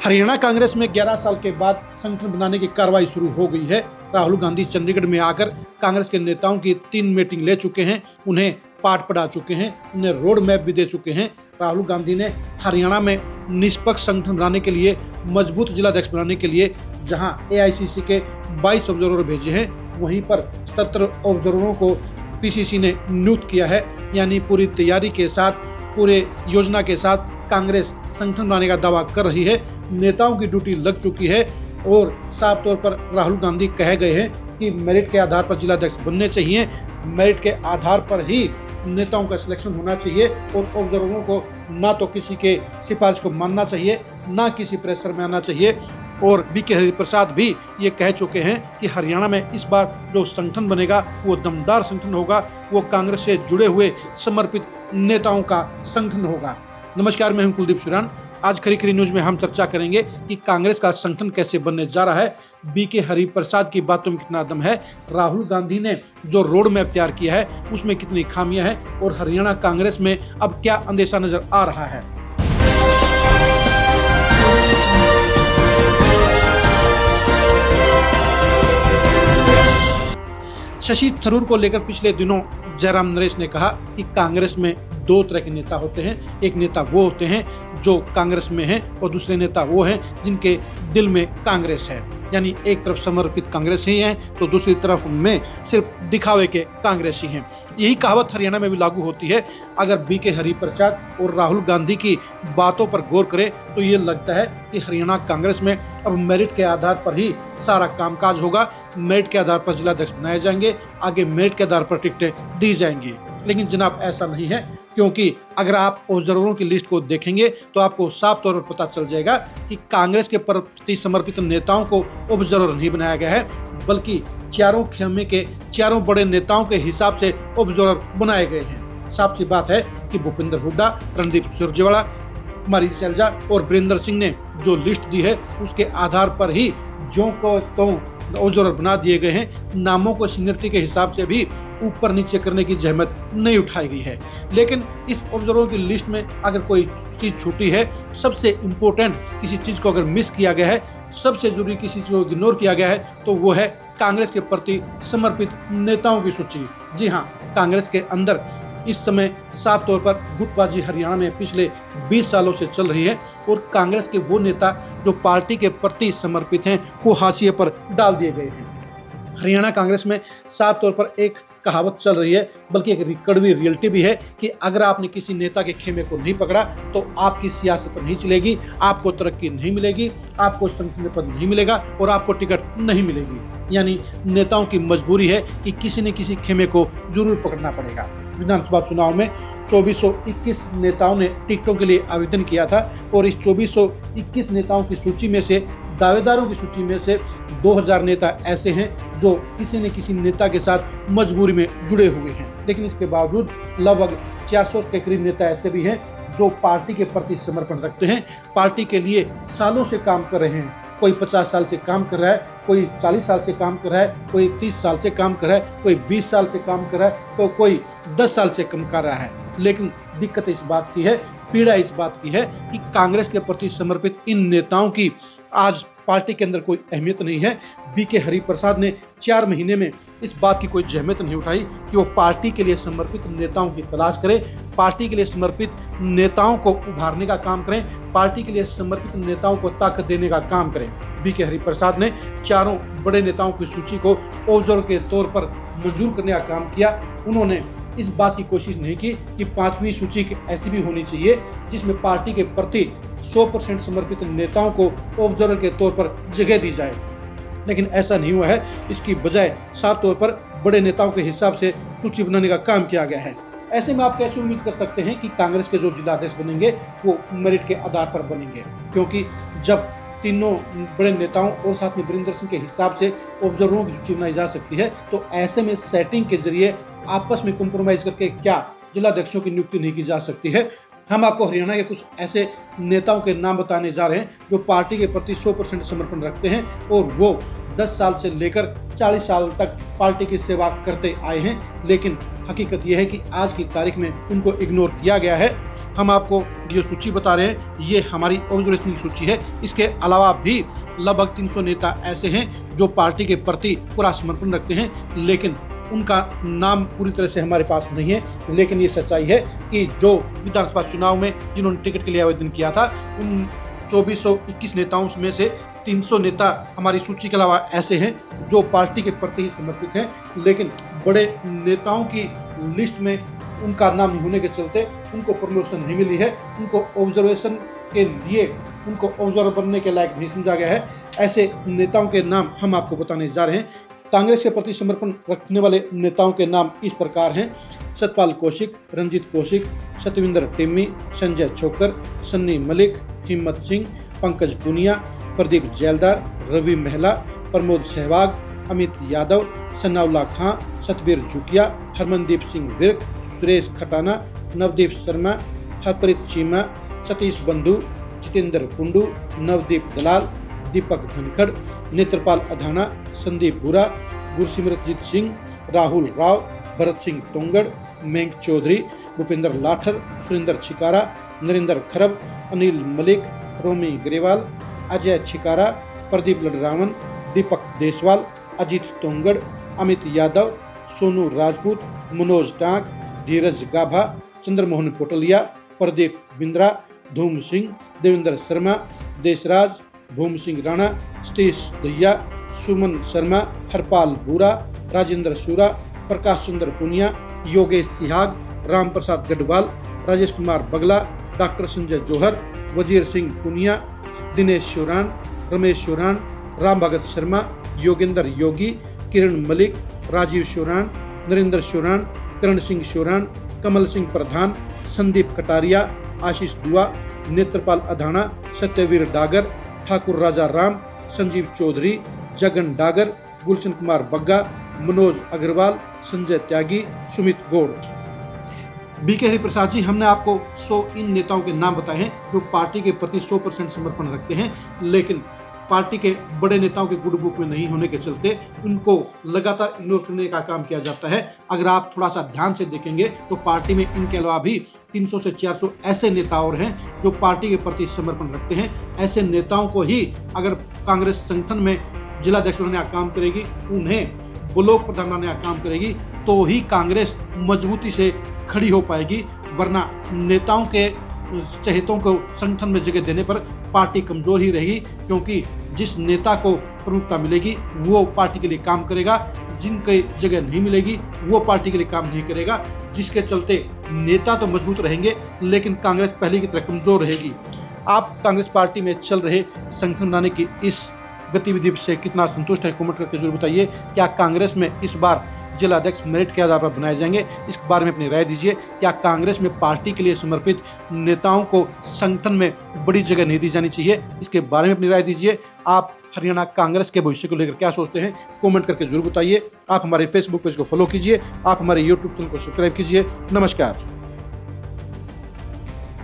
हरियाणा कांग्रेस में 11 साल के बाद संगठन बनाने की कार्रवाई शुरू हो गई है। राहुल गांधी चंडीगढ़ में आकर कांग्रेस के नेताओं की 3 मीटिंग ले चुके हैं, उन्हें पाठ पढ़ा चुके हैं, उन्हें रोड मैप भी दे चुके हैं। राहुल गांधी ने हरियाणा में निष्पक्ष संगठन बनाने के लिए, मजबूत जिलाध्यक्ष बनाने के लिए जहां एआईसीसी के 22 ऑब्जर्वर भेजे हैं, वहीं पर 77 ऑब्जर्वरों को पीसीसी ने नियुक्त किया है। यानी पूरी तैयारी के साथ, पूरे योजना के साथ कांग्रेस संगठन बनाने का दावा कर रही है। नेताओं की ड्यूटी लग चुकी है और साफ तौर पर राहुल गांधी कह गए हैं कि मेरिट के आधार पर जिलाध्यक्ष बनने चाहिए, मेरिट के आधार पर ही नेताओं का सिलेक्शन होना चाहिए और ऑब्जर्वरों को ना तो किसी के सिफारिश को मानना चाहिए, ना किसी प्रेशर में आना चाहिए। और बीके हरिप्रसाद भी ये कह चुके हैं कि हरियाणा में इस बार जो संगठन बनेगा वो दमदार संगठन होगा, वो कांग्रेस से जुड़े हुए समर्पित नेताओं का संगठन होगा। नमस्कार, मैं हूं कुलदीप सुरान। आज खरी खरी न्यूज में हम चर्चा करेंगे कि कांग्रेस का संगठन कैसे बनने जा रहा है, बीके हरिप्रसाद की बातों में कितना दम है, राहुल गांधी ने जो रोड मैप तैयार किया है उसमें कितनी खामियां हैं और हरियाणा कांग्रेस में अब क्या अंदेशा नजर आ रहा है। शशि थरूर को लेकर पिछले दिनों जयराम नरेश ने कहा कि कांग्रेस में 2 तरह के नेता होते हैं। एक नेता वो होते हैं जो कांग्रेस में हैं और दूसरे नेता वो हैं जिनके दिल में कांग्रेस है। यानी एक तरफ समर्पित कांग्रेस ही हैं तो दूसरी तरफ में सिर्फ दिखावे के कांग्रेसी हैं। यही कहावत हरियाणा में भी लागू होती है। अगर बीके हरिप्रसाद और राहुल गांधी की बातों पर गौर करें तो ये लगता है कि हरियाणा कांग्रेस में अब मेरिट के आधार पर ही सारा कामकाज होगा। मेरिट के आधार पर जिलाध्यक्ष बनाए जाएंगे, आगे मेरिट के आधार पर टिकटें दी जाएंगी। लेकिन जनाब ऐसा नहीं है, क्योंकि अगर आप ऑब्जर्वरों की लिस्ट को देखेंगे तो आपको साफ तौर पर पता चल जाएगा कि कांग्रेस के प्रति समर्पित नेताओं को ऑब्जर्वर नहीं बनाया गया है, बल्कि चारों खेमे के चारों बड़े नेताओं के हिसाब से ऑब्जर्वर बनाए गए हैं। साफ सी बात है कि भूपेंद्र हुड्डा, रणदीप सुरजेवाला, कुमारी सैलजा और वीरेंद्र सिंह ने जो लिस्ट दी है उसके आधार पर ही जो को तो ऑब्जर्वर बना दिए गए हैं। नामों को सीनियरिटी के हिसाब से भी ऊपर नीचे करने की जहमत नहीं उठाई गई है। लेकिन इस ऑब्जर्वरों की लिस्ट में अगर कोई चीज छूटी है, सबसे इम्पोर्टेंट किसी चीज को अगर मिस किया गया है, सबसे जरूरी किसी चीज को इग्नोर किया गया है, तो वो है कांग्रेस के प्रति समर्पित नेताओं की सूची। जी हाँ, कांग्रेस के अंदर इस समय साफ तौर पर गुटबाजी हरियाणा में पिछले 20 सालों से चल रही है और कांग्रेस के वो नेता जो पार्टी के प्रति समर्पित हैं वो हाशिए पर डाल दिए गए हैं। हरियाणा कांग्रेस में साफ तौर पर एक कहावत चल रही है, बल्कि एक कड़वी रियलिटी भी है कि अगर आपने किसी नेता के खेमे को नहीं पकड़ा तो आपकी सियासत नहीं चलेगी, आपको तरक्की नहीं मिलेगी, आपको संगठन में पद नहीं मिलेगा और आपको टिकट नहीं मिलेगी। यानी नेताओं की मजबूरी है कि किसी न किसी खेमे को जरूर पकड़ना पड़ेगा। विधानसभा चुनाव में 2421 नेताओं ने टिकटों के लिए आवेदन किया था और इस 2421 नेताओं की सूची में से, दावेदारों की सूची में से 2000 नेता ऐसे हैं जो किसी न किसी नेता के साथ मजबूरी में जुड़े हुए हैं। लेकिन इसके बावजूद लगभग 400 के करीब नेता ऐसे भी हैं जो पार्टी के प्रति समर्पण रखते हैं, पार्टी के लिए सालों से काम कर रहे हैं। कोई 50 साल से काम कर रहा है, कोई 40 साल से काम कर रहा है, कोई 30 साल से काम कर रहा है, कोई 20 साल से काम कर रहा है, तो कोई 10 साल से काम कर रहा है। लेकिन दिक्कत इस बात की है, पीड़ा इस बात की है कि कांग्रेस के प्रति समर्पित इन नेताओं की आज पार्टी के अंदर कोई अहमियत नहीं है। बीके हरिप्रसाद ने 4 महीने में इस बात की कोई जहमत नहीं उठाई कि वो पार्टी के लिए समर्पित नेताओं की तलाश करें, पार्टी के लिए समर्पित नेताओं को उभारने का काम करें, पार्टी के लिए समर्पित नेताओं को ताकत देने का काम करें। बीके हरिप्रसाद ने चारों बड़े नेताओं की सूची को ऑब्जर्वर के तौर पर मंजूर करने का काम किया। उन्होंने इस बात की कोशिश नहीं की कि 5वीं सूची ऐसी भी होनी चाहिए जिसमें पार्टी के प्रति 100% समर्पित नेताओं को ऑब्जर्वर के तौर पर जगह दी जाए। लेकिन ऐसा नहीं हुआ है, इसकी बजाय साफ तौर पर बड़े नेताओं के हिसाब से सूची बनाने का काम किया गया है। ऐसे में आप कैसे उम्मीद कर सकते हैं कि कांग्रेस के जो जिलाध्यक्ष बनेंगे वो मेरिट के आधार पर बनेंगे, क्योंकि जब तीनों बड़े नेताओं और साथ में वीरेंद्र सिंह के हिसाब से ऑब्जर्वरों की सूची बनाई जा सकती है, तो ऐसे में सेटिंग के जरिए आपस में कॉम्प्रोमाइज करके क्या जिलाध्यक्षों की नियुक्ति नहीं की जा सकती है। हम आपको हरियाणा के कुछ ऐसे नेताओं के नाम बताने जा रहे हैं जो पार्टी के प्रति 100% समर्पण रखते हैं और वो 10 साल से लेकर 40 साल तक पार्टी की सेवा करते आए हैं, लेकिन हकीकत यह है कि आज की तारीख में उनको इग्नोर किया गया है। हम आपको ये सूची बता रहे हैं, ये हमारी ऑब्जर्वेशन की सूची है। इसके अलावा भी लगभग 300 नेता ऐसे हैं जो पार्टी के प्रति पूरा समर्पण रखते हैं, लेकिन उनका नाम पूरी तरह से हमारे पास नहीं है। लेकिन ये सच्चाई है कि जो विधानसभा चुनाव में जिन्होंने टिकट के लिए आवेदन किया था, उन 2421 नेताओं में से 300 नेता हमारी सूची के अलावा ऐसे हैं जो पार्टी के प्रति ही समर्पित हैं, लेकिन बड़े नेताओं की लिस्ट में उनका नाम नहीं होने के चलते उनको प्रमोशन नहीं मिली है। उनको ऑब्जर्वेशन के लिए, उनको ऑब्जर्वर बनने के लायक नहीं समझा गया है। ऐसे नेताओं के नाम हम आपको बताने जा रहे हैं। कांग्रेस के प्रति समर्पण रखने वाले नेताओं के नाम इस प्रकार हैं: सतपाल कौशिक, रंजीत कौशिक, सतविंदर टिम्मी, संजय छोकर, सन्नी मलिक, हिम्मत सिंह, पंकज पुनिया, प्रदीप जैलदार, रवि महिला, प्रमोद सहवाग, अमित यादव, सनाउल्ला खां, सतबीर जुकिया, हरमनदीप सिंह विर्क, सुरेश खटाना, नवदीप शर्मा, हरप्रीत चीमा, सतीश बंधु, जितेंद्र कुंडू, नवदीप दलाल, दीपक धनखड़, नेत्रपाल अधाना, संदीप बुरा, गुरसिमरतजीत सिंह, राहुल राव, भरत सिंह तोंगड़, मेंग चौधरी, भूपेंद्र लाठर, सुरेंद्र छिकारा, नरेंद्र खरब, अनिल मलिक, रोमी ग्रेवाल, अजय छिकारा, प्रदीप लडरावन, दीपक देसवाल, अजीत तोंगड़, अमित यादव, सोनू राजपूत, मनोज टांक, धीरज गाभा, चंद्रमोहन पोटलिया, प्रदीप बिंद्रा, धूम सिंह, देवेंद्र शर्मा, देशराज, भूम सिंह राणा, सतीश दहिया, सुमन शर्मा, हरपाल बुरा, राजेंद्र सूरा, प्रकाश चंद्र पुनिया, योगेश सिहाग, राम प्रसाद गढ़वाल, राजेश कुमार बगला, डॉक्टर संजय जौहर, वजीर सिंह पुनिया, दिनेश शोरान, रमेश शोरान, राम भगत शर्मा, योगेंद्र योगी, किरण मलिक, राजीव शोरान, नरेंद्र शोरान, करण सिंह शोरान, कमल सिंह प्रधान, संदीप कटारिया, आशीष दुआ, नेत्रपाल अधाना, सत्यवीर डागर, ठाकुर राजा राम, संजीव चौधरी, जगन डागर, गुलशन कुमार बग्गा, मनोज अग्रवाल, संजय त्यागी, सुमित गौड़। बीके हरिप्रसाद जी, हमने आपको 100 इन नेताओं के नाम बताए हैं जो पार्टी के प्रति 100% समर्पण रखते हैं, लेकिन पार्टी के बड़े नेताओं के गुड बुक में नहीं होने के चलते उनको लगातार इग्नोर करने का काम किया जाता है। अगर आप थोड़ा सा ध्यान से देखेंगे तो पार्टी में इनके अलावा भी 300 से 400 ऐसे नेता और हैं जो पार्टी के प्रति समर्पण रखते हैं। ऐसे नेताओं को ही अगर कांग्रेस संगठन में जिलाध्यक्ष बनाने का काम करेगी, उन्हें ब्लॉक प्रधान बनाने का काम करेगी, तो ही कांग्रेस मजबूती से खड़ी हो पाएगी, वरना नेताओं के चहेतों को संगठन में जगह देने पर पार्टी कमजोर ही रहेगी। क्योंकि जिस नेता को प्रमुखता मिलेगी वो पार्टी के लिए काम करेगा, जिनके जगह नहीं मिलेगी वो पार्टी के लिए काम नहीं करेगा, जिसके चलते नेता तो मजबूत रहेंगे लेकिन कांग्रेस पहले की तरह कमजोर रहेगी। आप कांग्रेस पार्टी में चल रहे संगठन बनाने की इस गतिविधि से कितना संतुष्ट है, कमेंट करके जरूर बताइए। क्या कांग्रेस में इस बार जिला अध्यक्ष मेरिट के आधार पर बनाए जाएंगे, इस बारे में अपनी राय दीजिए। क्या कांग्रेस में पार्टी के लिए समर्पित नेताओं को संगठन में बड़ी जगह नहीं दी जानी चाहिए, इसके बारे में अपनी राय दीजिए। आप हरियाणा कांग्रेस के भविष्य को लेकर क्या सोचते हैं, कमेंट करके जरूर बताइए। आप हमारे फेसबुक पेज को फॉलो कीजिए, आप हमारे यूट्यूब चैनल को सब्सक्राइब कीजिए। नमस्कार।